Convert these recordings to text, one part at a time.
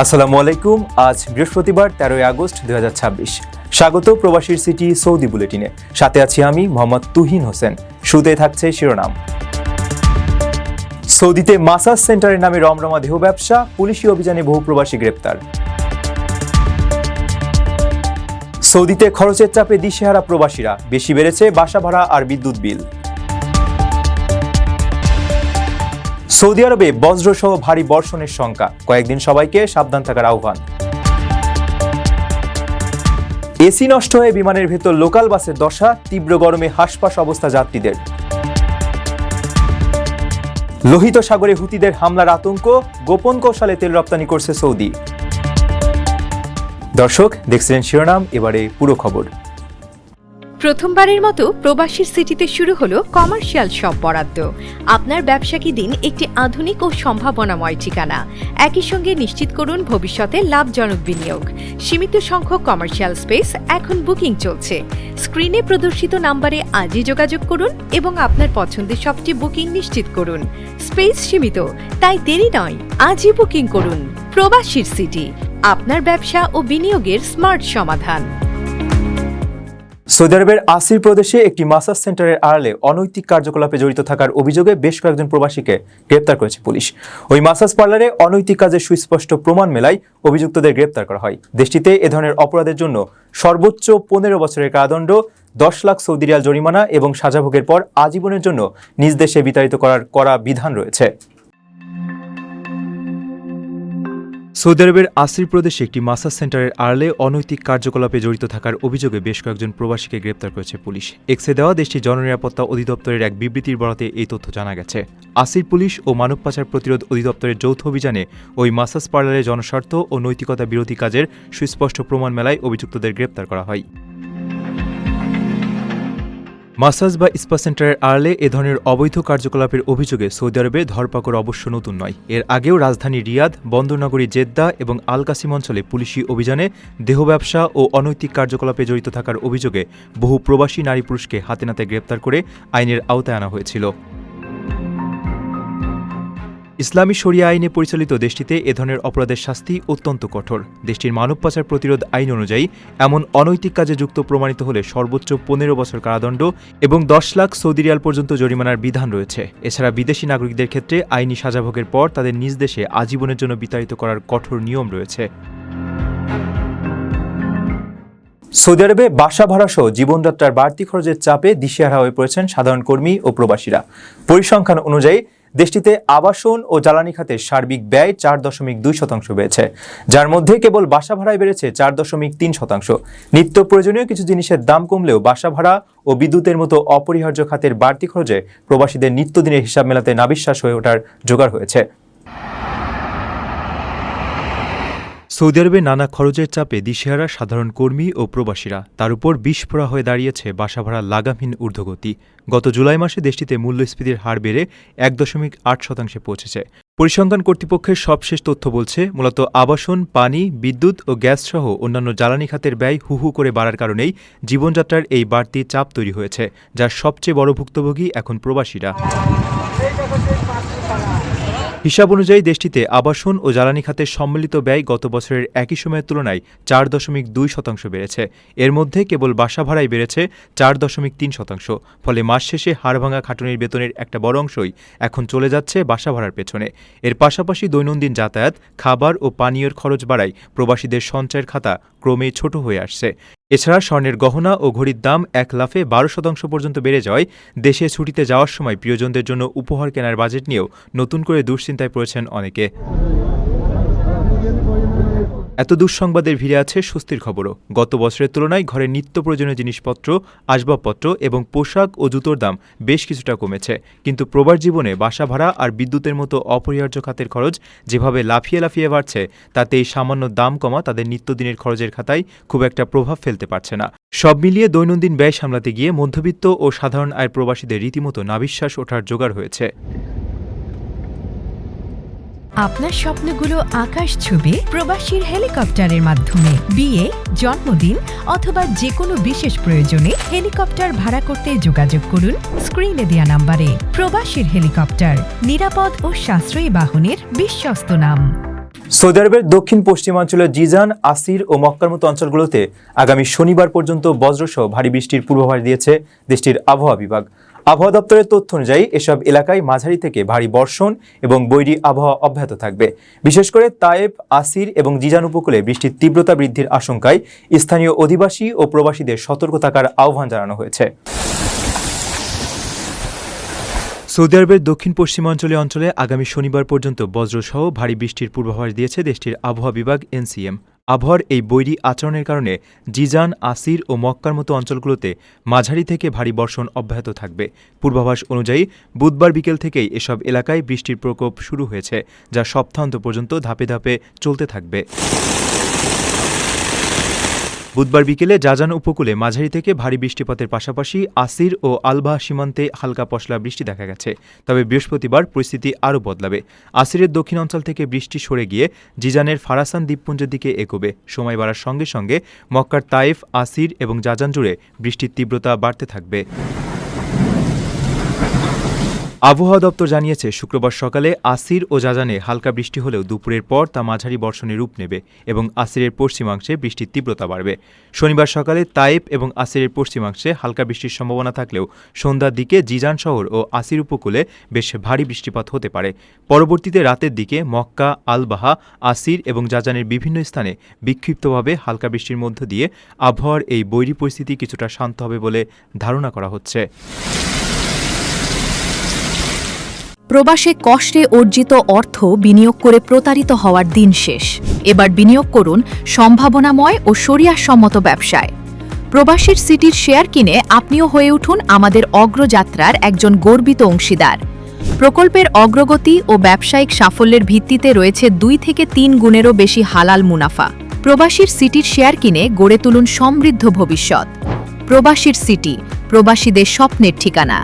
আসসালামু আলাইকুম। আজ বৃহস্পতিবার 13 আগস্ট 2026। স্বাগত প্রবাসীর সিটি সৌদি বুলেটিনে। সাথে আছি আমি মোহাম্মদ তুহিন হোসেন। শুরুতে থাকছে শিরোনাম। সৌদিতে মাসাজ সেন্টারের নামে রমরমা দেহ ব্যবসা, পুলিশি অভিযানে বহু প্রবাসী গ্রেপ্তার। সৌদিতে খরচের চাপে দিশেহারা প্রবাসীরা, বেশি বেড়েছে বাসা ভাড়া আর বিদ্যুৎ বিল। সৌদি আরবে বজ্রসহ ভারী বর্ষণের শঙ্কা, কয়েকদিন সবাইকে সাবধান থাকার আহ্বান। এসি নষ্ট হয়ে বিমানের ভেতর লোকাল বাসের দশা, তীব্র গরমে হাসপাস অবস্থা যাত্রীদের। লোহিত সাগরে হুতিদের হামলার আতঙ্ক, গোপন কৌশলে তেল রপ্তানি করছে সৌদি। দর্শক দেখছিলেন শিরোনাম, এবারে পুরো খবর। প্রথমবারের মতো প্রবাসীর সিটিতে শুরু হলো কমার্শিয়াল শপ বরাদ্দ। আপনার ব্যবসা কি দিন একটি আধুনিক ও সম্ভাবনাময় ঠিকানা। একই সঙ্গে নিশ্চিত করুন ভবিষ্যতে লাভজনক বিনিয়োগ। সীমিত সংখ্যক কমার্শিয়াল স্পেস এখন বুকিং চলছে। স্ক্রিনে প্রদর্শিত নাম্বারে আজই যোগাযোগ করুন এবং আপনার পছন্দের শপটি বুকিং নিশ্চিত করুন। স্পেস সীমিত, তাই দেরি নয়, আজই বুকিং করুন। প্রবাসীর সিটি, আপনার ব্যবসা ও বিনিয়োগের স্মার্ট সমাধান। সৌদি আরবের আসির প্রদেশে একটি মাসাজ সেন্টারের আড়ালে অনৈতিক কার্যকলাপে জড়িত থাকার অভিযোগে বেশ কয়েকজন প্রবাসীকে গ্রেপ্তার করেছে পুলিশ। ওই মাসাজ পার্লারে অনৈতিক কাজের সুস্পষ্ট প্রমাণ মেলায় অভিযুক্তদের গ্রেপ্তার করা হয়। দেশটিতে এ ধরনের অপরাধের জন্য সর্বোচ্চ 15 বছরের কারাদণ্ড, 10 লাখ সৌদি রিয়াল জরিমানা এবং সাজাভোগের পর আজীবনের জন্য নিজ দেশে বিতাড়িত করার কড়া বিধান রয়েছে। সৌদি আরবের আসির প্রদেশে একটি মাসাজ সেন্টারের আড়ালে অনৈতিক কার্যকলাপে জড়িত থাকার অভিযোগে বেশ কয়েকজন প্রবাসীকে গ্রেপ্তার করেছে পুলিশ। এক্সে দেওয়া দেশটির জননিরাপত্তা অধিদপ্তরের এক বিবৃতির বরাতে এই তথ্য জানা গেছে। আসির পুলিশ ও মানব পাচার প্রতিরোধ অধিদপ্তরের যৌথ অভিযানে ওই মাসাজ পার্লারে জনস্বার্থ ও নৈতিকতা বিরোধী কাজের সুস্পষ্ট প্রমাণ মেলায় অভিযুক্তদের গ্রেপ্তার করা হয়। মাসাজ বা স্পা সেন্টারের আড়ালে এ ধরনের অবৈধ কার্যকলাপের অভিযোগে সৌদি আরবে ধরপাকড় অবশ্য নতুন নয়। এর আগেও রাজধানী রিয়াদ, বন্দরনগরী জেদ্দা এবং আল কাসিম অঞ্চলে পুলিশি অভিযানে দেহ ব্যবসা ও অনৈতিক কার্যকলাপে জড়িত থাকার অভিযোগে বহু প্রবাসী নারী পুরুষকে হাতে নাতে গ্রেপ্তার করে আইনের আওতায় আনা হয়েছিল। ইসলামী শরিয়া আইনে পরিচালিত দেশটিতে এ ধরনের অপরাধের শাস্তি অত্যন্ত কঠোর। দেশটির মানব পাচার প্রতিরোধ আইন অনুযায়ী এমন অনৈতিক কাজে যুক্ত প্রমাণিত হলে সর্বোচ্চ 15 বছর কারাদণ্ড এবং 10 লাখ সৌদি রিয়াল পর্যন্ত জরিমানার বিধান রয়েছে। এছাড়া বিদেশি নাগরিকদের ক্ষেত্রে আইনি সাজাভোগের পর তাদের নিজ দেশে আজীবনের জন্য বিতাড়িত করার কঠোর নিয়ম রয়েছে। সৌদি আরবে বাসা ভাড়াসহ জীবনযাত্রার বাড়তি খরচের চাপে দিশেহারা হয়ে পড়েছেন সাধারণ কর্মী ও প্রবাসীরা। পরিসংখ্যান অনুযায়ী দেশটিতে আবাসন ও জ্বালানি খাতে সার্বিক ব্যয় 4.2% বেড়েছে, যার মধ্যে কেবল বাসা ভাড়ায় বেড়েছে 4.3%। নিত্য প্রয়োজনীয় কিছু জিনিসের দাম কমলেও বাসা ভাড়া ও বিদ্যুতের মতো অপরিহার্য খাতের বাড়তি খরচে প্রবাসীদের নিত্যদিনের হিসাব মেলাতে নাবিশ্বাস হয়ে ওঠার জোগাড় হয়েছে। সৌদি আরবে নানা খরচের চাপে দিশেহারা সাধারণ কর্মী ও প্রবাসীরা। তার উপর বিস্ফোরা হয়ে দাঁড়িয়েছে বাসা ভাড়া লাগামহীন ঊর্ধ্বগতি। গত জুলাই মাসে দেশটিতে মূল্যস্ফীতির হার বেড়ে 1.8% পৌঁছেছে। পরিসংখ্যান কর্তৃপক্ষের সবশেষ তথ্য বলছে, মূলত আবাসন, পানি, বিদ্যুৎ ও গ্যাস সহ অন্যান্য জ্বালানি খাতের ব্যয় হু করে বাড়ার কারণেই জীবনযাত্রার এই বাড়তি চাপ তৈরি হয়েছে, যার সবচেয়ে বড় ভুক্তভোগী এখন প্রবাসীরা। হিসাব অনুযায়ী দেশটিতে আবাসন ও জ্বালানি খাতের সম্মিলিত ব্যয় গত বছরের একই সময়ের তুলনায় 4.2% বেড়েছে। এর মধ্যে কেবল বাসা ভাড়াই বেড়েছে 4.3%। ফলে মাস শেষে হাড়ভাঙা খাটুনির বেতনের একটা বড় অংশই এখন চলে যাচ্ছে বাসা ভাড়ার পেছনে। এর পাশাপাশি দৈনন্দিন যাতায়াত, খাবার ও পানীয়ের খরচ বাড়ায় প্রবাসীদের সঞ্চয়ের খাতা ক্রমেই ছোট হয়ে আসছে। এছাড়া স্বর্ণের গহনা ও ঘড়ির দাম 1 লাফে 12% পর্যন্ত বেড়ে যাওয়ায় দেশে ছুটিতে যাওয়ার সময় প্রিয়জনদের জন্য উপহার কেনার বাজেট নিয়েও নতুন করে দুশ্চিন্তায় পড়েছেন অনেকে। এত দুঃসংবাদের ভিড়ে আছে স্বস্তির খবরও। গত বছরের তুলনায় ঘরের নিত্য প্রয়োজনীয় জিনিসপত্র, আসবাবপত্র এবং পোশাক ও জুতোর দাম বেশ কিছুটা কমেছে। কিন্তু প্রবাস জীবনে বাসা ভাড়া আর বিদ্যুতের মতো অপরিহার্য খাতের খরচ যেভাবে লাফিয়ে বাড়ছে, তাতে এই সামান্য দাম কমা তাদের নিত্যদিনের খরচের খাতায় খুব একটা প্রভাব ফেলতে পারছে না। সব মিলিয়ে দৈনন্দিন ব্যয় সামলাতে গিয়ে মধ্যবিত্ত ও সাধারণ আয়ের প্রবাসীদের রীতিমতো নাবিশ্বাস ওঠার জোগাড় হয়েছে। আপনার স্বপ্নগুলো আকাশ ছুবে প্রবাসীর হেলিকপ্টারের মাধ্যমে। বিয়ে, জন্মদিন অথবা যে কোনো বিশেষ প্রয়োজনে হেলিকপ্টার ভাড়া করতে যোগাযোগ করুন স্ক্রিনে দেয়া নাম্বারে। প্রবাসীর হেলিকপ্টার, নিরাপদ ও সাশ্রয়ী বাহনের বিশ্বস্ত নাম। সৌদি আরবের দক্ষিণ পশ্চিমাঞ্চলের জিজান, আসির ও মক্কার মতো অঞ্চলগুলোতে আগামী শনিবার পর্যন্ত বজ্রসহ ভারী বৃষ্টির পূর্বাভাস দিয়েছে দেশটির আবহাওয়া বিভাগ। আবহাওয়া দপ্তরের তথ্য অনুযায়ী এসব এলাকায় মাঝারি থেকে ভারী বর্ষণ এবং বৈরী আবহাওয়া অব্যাহত থাকবে। বিশেষ করে তায়েফ, আসির এবং জিজান উপকূলে বৃষ্টির তীব্রতা বৃদ্ধির আশঙ্কায় স্থানীয় অধিবাসী ও প্রবাসীদের সতর্ক থাকার আহ্বান জানানো হয়েছে। সৌদি আরবের দক্ষিণ পশ্চিমাঞ্চলীয় অঞ্চলে আগামী শনিবার পর্যন্ত বজ্রসহ ভারী বৃষ্টির পূর্বাভাস দিয়েছে দেশটির আবহাওয়া বিভাগ এনসিএম। আবহাওয়ার এই বৈরী আচরণের কারণে জিজান, আসির ও মক্কার মতো অঞ্চলগুলোতে মাঝারি থেকে ভারী বর্ষণ অব্যাহত থাকবে। পূর্বাভাস অনুযায়ী বুধবার বিকেল থেকেই এসব এলাকায় বৃষ্টির প্রকোপ শুরু হয়েছে, যা সপ্তাহান্ত পর্যন্ত ধাপে ধাপে চলতে থাকবে। বুধবার বিকেলে জাজান উপকূলে মাঝারি থেকে ভারী বৃষ্টিপাতের পাশাপাশি আসির ও আলবাহ সীমান্তে হালকা পশলা বৃষ্টি দেখা গেছে। তবে বৃহস্পতিবার পরিস্থিতি আরও বদলাবে। আসিরের দক্ষিণ অঞ্চল থেকে বৃষ্টি সরে গিয়ে জিজানের ফারাসান দ্বীপপুঞ্জের দিকে এগোবে। সময় বাড়ার সঙ্গে সঙ্গে মক্কার তায়েফ, আসির এবং জাজান জুড়ে বৃষ্টির তীব্রতা বাড়তে থাকবে। আবহাওয়া দপ্তর জানিয়েছে, শুক্রবার সকালে আসির ও জাজানে হালকা বৃষ্টি হলেও দুপুরের পর তা মাঝারি বর্ষণে রূপ নেবে এবং আসিরের পশ্চিমাংশে বৃষ্টির তীব্রতা বাড়বে। শনিবার সকালে তায়েফ এবং আসিরের পশ্চিমাংশে হালকা বৃষ্টির সম্ভাবনা থাকলেও সন্ধ্যার দিকে জিজান শহর ও আসির উপকূলে বেশ ভারী বৃষ্টিপাত হতে পারে। পরবর্তীতে রাতের দিকে মক্কা, আলবাহা, আসির এবং জাজানের বিভিন্ন স্থানে বিক্ষিপ্তভাবে হালকা বৃষ্টির মধ্য দিয়ে আবহাওয়ার এই বৈরী পরিস্থিতি কিছুটা শান্ত হবে বলে ধারণা করা হচ্ছে। প্রবাসে কষ্টে অর্জিত অর্থ বিনিয়োগ করে প্রতারিত হওয়ার দিন শেষ। এবার বিনিয়োগ করুন সম্ভাবনাময় ও শরিয়াসম্মত ব্যবসায়। প্রবাসীর সিটির শেয়ার কিনে আপনিও হয়ে উঠুন আমাদের অগ্রযাত্রার একজন গর্বিত অংশীদার। প্রকল্পের অগ্রগতি ও ব্যবসায়িক সাফল্যের ভিত্তিতে রয়েছে 2 থেকে 3 গুণেরও বেশি হালাল মুনাফা। প্রবাসীর সিটির শেয়ার কিনে গড়ে তুলুন সমৃদ্ধ ভবিষ্যৎ। প্রবাসীর সিটি, প্রবাসীদের স্বপ্নের ঠিকানা।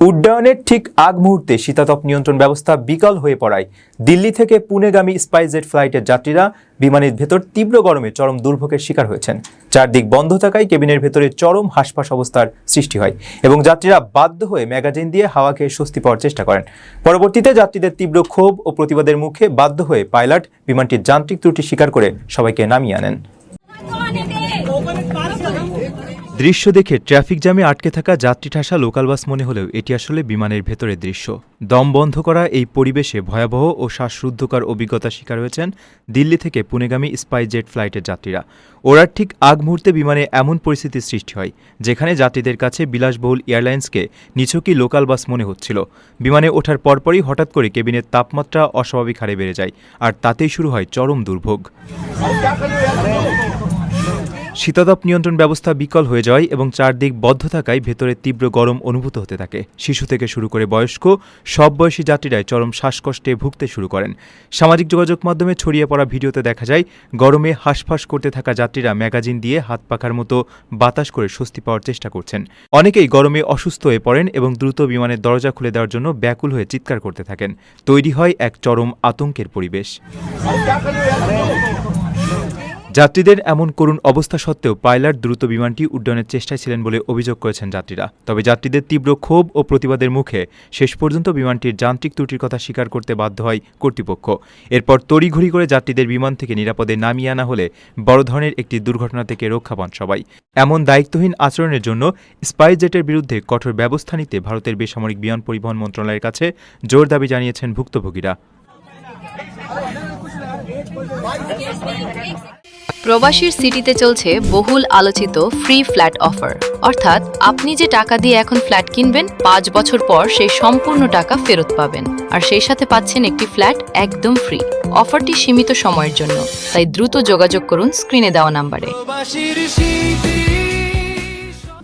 উড্ডয়নের ঠিক আগ মুহূর্তে শীতাতপ নিয়ন্ত্রণ ব্যবস্থা বিকল হয়ে পড়ায় দিল্লি থেকে পুনেগামী স্পাইসজেট ফ্লাইটের যাত্রীরা বিমানের ভেতর তীব্র গরমে চরম দুর্ভোগের শিকার হয়েছেন। চারদিক বন্ধ থাকায় কেবিনের ভেতরে চরম হাঁসফাঁস অবস্থার সৃষ্টি হয় এবং যাত্রীরা বাধ্য হয়ে ম্যাগাজিন দিয়ে হাওয়া খেয়ে স্বস্তি পাওয়ার চেষ্টা করেন। পরবর্তীতে যাত্রীদের তীব্র ক্ষোভ ও প্রতিবাদের মুখে বাধ্য হয়ে পাইলট বিমানটির যান্ত্রিক ত্রুটি স্বীকার করে সবাইকে নামিয়ে আনেন। দৃশ্য দেখে ট্রাফিক জ্যামে আটকে থাকা যাত্রী ঠাসা লোকাল বাস মনে হলেও এটি আসলে বিমানের ভেতরের দৃশ্য। দম বন্ধ করা এই পরিবেশে ভয়াবহ ও শ্বাসরুদ্ধকর অভিজ্ঞতার শিকার হয়েছেন দিল্লি থেকে পুনেগামী স্পাইসজেট ফ্লাইটের যাত্রীরা। ওড়ার ঠিক আগ মুহূর্তে বিমানে এমন পরিস্থিতির সৃষ্টি হয় যেখানে যাত্রীদের কাছে বিলাসবহুল এয়ারলাইন্সকে নিছকই লোকাল বাস মনে হচ্ছিল। বিমানে ওঠার পরপরই হঠাৎ করে কেবিনের তাপমাত্রা অস্বাভাবিক হারে বেড়ে যায়, আর তাতেই শুরু হয় চরম দুর্ভোগ। শীতাতপ নিয়ন্ত্রণ ব্যবস্থা বিকল হয়ে যায় এবং চারদিক বদ্ধ থাকায় ভেতরে তীব্র গরম অনুভূত হতে থাকে। শিশু থেকে শুরু করে বয়স্ক সব বয়সী যাত্রীরাই চরম শ্বাসকষ্টে ভুগতে শুরু করেন। সামাজিক যোগাযোগ মাধ্যমে ছড়িয়ে পড়া ভিডিওতে দেখা যায় গরমে হাঁসফাঁস করতে থাকা যাত্রীরা ম্যাগাজিন দিয়ে হাত পাখার মতো বাতাস করে স্বস্তি পাওয়ার চেষ্টা করছেন। অনেকেই গরমে অসুস্থ হয়ে পড়েন এবং দ্রুত বিমানের দরজা খুলে দেওয়ার জন্য ব্যাকুল হয়ে চিৎকার করতে থাকেন। তৈরি হয় এক চরম আতঙ্কের পরিবেশ। যাত্রীদের এমন করুণ অবস্থা সত্ত্বেও পাইলট দ্রুত বিমানটি উড্ডয়নের চেষ্টায় ছিলেন বলে অভিযোগ করেছেন যাত্রীরা। তবে যাত্রীদের তীব্র ক্ষোভ ও প্রতিবাদের মুখে শেষ পর্যন্ত বিমানটির যান্ত্রিক ত্রুটির কথা স্বীকার করতে বাধ্য হয় কর্তৃপক্ষ। এরপর তড়িঘড়ি করে যাত্রীদের বিমান থেকে নিরাপদে নামিয়ে আনা হলে বড় ধরনের একটি দুর্ঘটনা থেকে রক্ষা পান সবাই। এমন দায়িত্বহীন আচরণের জন্য স্পাইসজেটের বিরুদ্ধে কঠোর ব্যবস্থা নিতে ভারতের বেসামরিক বিমান পরিবহন মন্ত্রণালয়ের কাছে জোর দাবি জানিয়েছেন ভুক্তভোগীরা। প্রবাসীর সিটিতে চলছে বহুল আলোচিত ফ্রি ফ্ল্যাট অফার। অর্থাৎ আপনি যে টাকা দিয়ে এখন ফ্ল্যাট কিনবেন 5 বছর পর সেই সম্পূর্ণ টাকা ফেরত পাবেন, আর সেই সাথে পাচ্ছেন একটি ফ্ল্যাট একদম ফ্রি। অফারটি সীমিত সময়ের জন্য, তাই দ্রুত যোগাযোগ করুন স্ক্রিনে দেওয়া নম্বরে।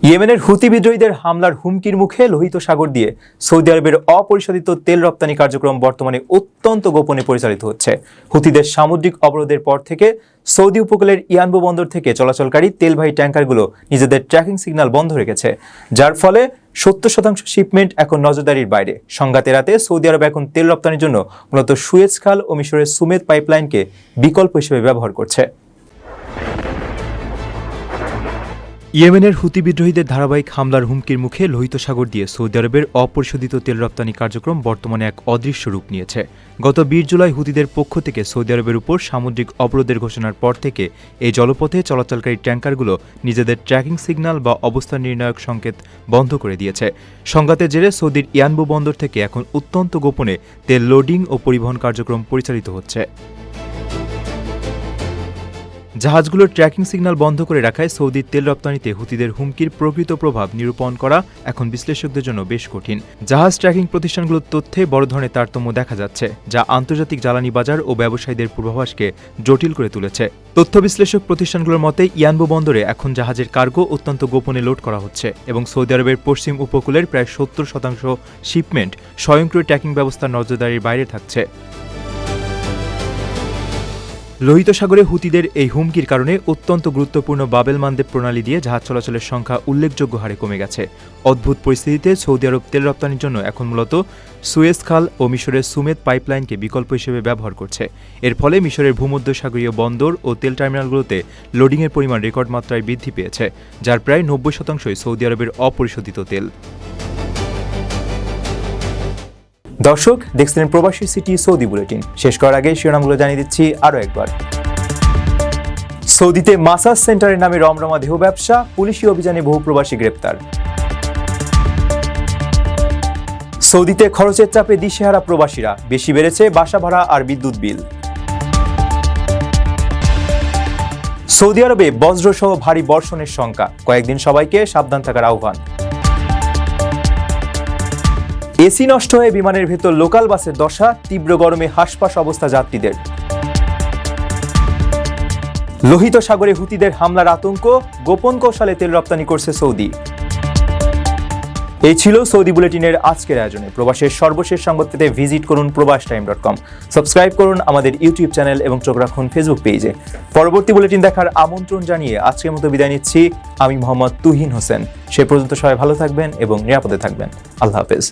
ইয়েমেনের হুতি বিদ্রোহীদের হামলার হুমকির মুখে লোহিত সাগর দিয়ে সৌদি আরবের অপরিশোধিত তেল রপ্তানি কার্যক্রম বর্তমানে অত্যন্ত গোপনে পরিচালিত হচ্ছে। হুতিদের সামুদ্রিক অবরোধের পর থেকে সৌদি উপকূলের ইয়ানবু বন্দর থেকে চলাচলকারী তেলবাহী ট্যাঙ্কারগুলো নিজেদের ট্র্যাকিং সিগন্যাল বন্ধ রেখেছে, যার ফলে 70% শিপমেন্ট এখন নজরদারির বাইরে। সংঘাত এড়াতে সৌদি আরব এখন তেল রপ্তানির জন্য মূলত সুয়েজ খাল ও মিশরের সুমেদ পাইপলাইনকে বিকল্প হিসেবে ব্যবহার করছে। ইয়েমেনের হুতি বিদ্রোহীদের ধারাবাহিক হামলার হুমকির মুখে লোহিত সাগর দিয়ে সৌদি আরবের অপরিশোধিত তেল রপ্তানি কার্যক্রম বর্তমানে এক অদৃশ্য রূপ নিয়েছে। গত ২০ জুলাই হুতিদের পক্ষ থেকে সৌদি আরবের উপর সামুদ্রিক অবরোধের ঘোষণার পর থেকে এই জলপথে চলাচলকারী ট্যাঙ্কারগুলো নিজেদের ট্র্যাকিং সিগন্যাল বা অবস্থান নির্ণায়ক সংকেত বন্ধ করে দিয়েছে। সংঘাতের জেরে সৌদির ইয়ানবু বন্দর থেকে এখন অত্যন্ত গোপনে তেল লোডিং ও পরিবহন কার্যক্রম পরিচালিত হচ্ছে। জাহাজগুলোর ট্র্যাকিং সিগন্যাল বন্ধ করে রাখায় সৌদির তেল রপ্তানিতে হুতিদের হুমকির প্রকৃত প্রভাব নিরূপণ করা এখন বিশ্লেষকদের জন্য বেশ কঠিন। জাহাজ ট্র্যাকিং প্রতিষ্ঠানগুলোর তথ্যে বড় ধরনের তারতম্য দেখা যাচ্ছে, যা আন্তর্জাতিক জ্বালানি বাজার ও ব্যবসায়ীদের পূর্বাভাসকে জটিল করে তুলেছে। তথ্য বিশ্লেষক প্রতিষ্ঠানগুলোর মতে ইয়ানবু বন্দরে এখন জাহাজের কার্গো অত্যন্ত গোপনে লোড করা হচ্ছে এবং সৌদি আরবের পশ্চিম উপকূলের প্রায় ৭০% শিপমেন্ট স্বয়ংক্রিয় ট্র্যাকিং ব্যবস্থার নজরদারির বাইরে থাকছে। লোহিত সাগরে হুতিদের এই হুমকির কারণে অত্যন্ত গুরুত্বপূর্ণ বাবেল মানদেব প্রণালী দিয়ে জাহাজ চলাচলের সংখ্যা উল্লেখযোগ্য হারে কমে গেছে। অদ্ভুত পরিস্থিতিতে সৌদি আরব তেল রপ্তানির জন্য এখন মূলত সুয়েজ খাল ও মিশরের সুমেদ পাইপলাইনকে বিকল্প হিসেবে ব্যবহার করছে। এর ফলে মিশরের ভূমধ্যসাগরীয় বন্দর ও তেল টার্মিনালগুলোতে লোডিংয়ের পরিমাণ রেকর্ড মাত্রায় বৃদ্ধি পেয়েছে, যার প্রায় ৯০%ই সৌদি আরবের অপরিশোধিত তেল। দর্শক, দেখছিলেন প্রবাসী সিটি সৌদি বুলেটিন। শেষ করার আগে শিরোনামগুলো জানিয়ে দিচ্ছি আরও একবার। সৌদিতে মাসাজ সেন্টারের নামে রমরমা দেহ ব্যবসা, পুলিশি অভিযানে বহু প্রবাসী গ্রেপ্তার। সৌদিতে খরচের চাপে দিশেহারা প্রবাসীরা, বেশি বেড়েছে বাসা ভাড়া আর বিদ্যুৎ বিল। সৌদি আরবে বজ্রসহ ভারী বর্ষণের শঙ্কা, কয়েকদিন সবাইকে সাবধান থাকার আহ্বান। এসি নষ্ট হয়ে বিমানের ভেতর লোকাল বাসের দশা, তীব্র গরমে হাসপাস অবস্থা যাত্রীদের। লোহিত সাগরে হুতিদের হামলার আতঙ্ক, গোপন কৌশলে তেল রপ্তানি করছে সৌদি। এই ছিল সৌদি বুলেটিনের আজকের আয়োজনে। প্রবাসের সর্বশেষ সংবাদ পেতে ভিজিট করুন probastoime.com। সাবস্ক্রাইব করুন আমাদের ইউটিউব চ্যানেল এবং চোখ রাখুন ফেসবুক পেজে। পরবর্তী বুলেটিন দেখার আমন্ত্রণ জানিয়ে আজকের মতো বিদায় নিচ্ছি। আমি মোহাম্মদ তুহিন হোসেন। সে পর্যন্ত সবাই ভালো থাকবেন এবং নিরাপদে থাকবেন। আল্লাহ হাফেজ।